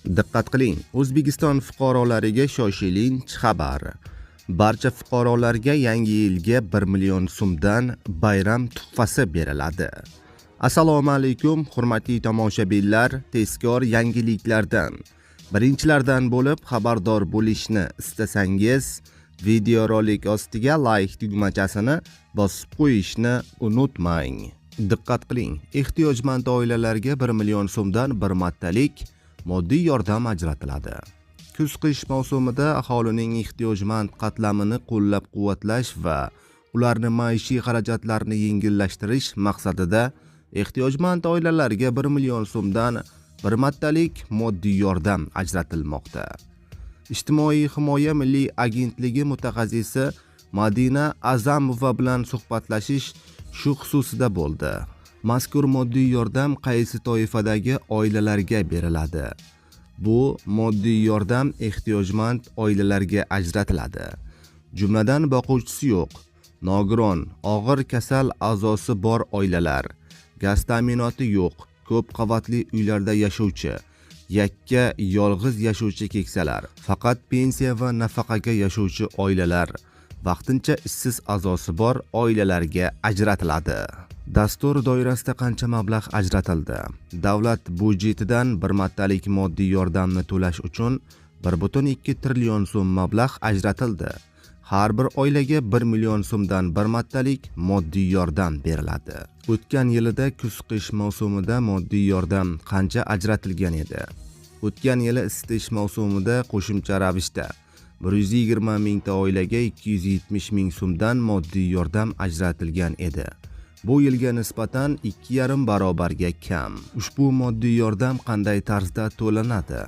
Diqqat qiling, O'zbekiston fuqarolariga shoshilinch xabar. Barcha fuqarolarga yangi yilga 1 million so'mdan bayram tuhfasi beriladi. Assalomu alaykum, hurmatli tomoshabinlar, tezkor yangiliklardan, birinchilardan bo'lib xabardor bo'lishni istasangiz, videorolik ostiga like tugmachasini bosib qo'yishni unutmang. Diqqat qiling, ehtiyojmand oilalarga 1 million so'mdan bir martalik moddiy yordam ajratiladi. Kuz-qish mavsumida aholining ehtiyojmand qatlamini qo'llab-quvvatlash va ularni maishiy xarajatlarini yengillashtirish maqsadida ehtiyojmand oilalarga 1 million so'mdan bir martalik moddiy yordam ajratilmoqda. Ijtimoiy himoya milliy agentligi mutaxassisi Madina Azamova bilan suhbatlashish shu xususida bo'ldi. Mazkur moddiy yordam qaysi toifadagi oilalarga beriladi? Bu moddiy yordam ehtiyojmand oilalarga ajratiladi. Jumladan boquvchisi yo'q, nogiron, og'ir kasal a'zosi bor oilalar, gaz ta'minoti yo'q, ko'p qavatli uylarda yashovchi, yakka yolg'iz yashovchi keksalar, faqat pensiya va nafaqaga yashovchi oilalar, vaqtincha ishsiz a'zosi bor oilalarga ajratiladi. Dastur doirasida qancha mablag' ajratildi? Davlat budjetidan bir martalik moddiy yordamni to'lash uchun 1,2 trillion so'm mablag' ajratildi. Har bir oilaga 1 million so'mdan bir martalik moddiy yordam beriladi. O'tgan yilida kuz-qish mavsumida moddiy yordam qancha ajratilgan edi? O'tgan yili isitish mavsumida qo'shimcha ravishda 120 mingta oilaga 270 ming so'mdan moddiy yordam ajratilgan edi. Bu yilga nisbatan 2,5 barobarga kam. Ushbu moddiy yordam qanday tarzda to'lanadi?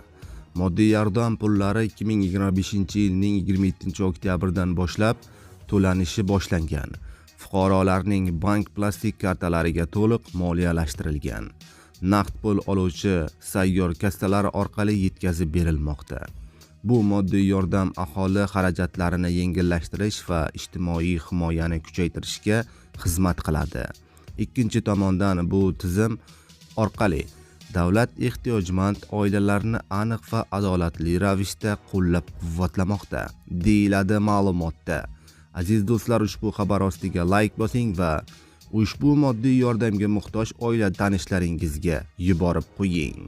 Moddiy yordam pullari 2025-yilning 27-oktyabrdan boshlab to'lanishi boshlangan. Fuqarolarning bank plastik kartalariga to'liq moliyalashtirilgan. Naqd pul oluvchi sayyor kassalar orqali yetkazib berilmoqda. Bu moddiy yordam aholi xarajatlarini yengillashtirish va ijtimoiy himoyani kuchaytirishga xizmat qiladi. Ikkinchi tomondan bu tizim orqali davlat ehtiyojmand oilalarni aniq va adolatli ravishda qo'llab-quvvatlamoqda, deyiladi ma'lumotda. Aziz do'stlar, ushbu xabar ostiga like bosing va ushbu moddiy yordamga muhtoj oila tanishlaringizga yuborib qo'ying.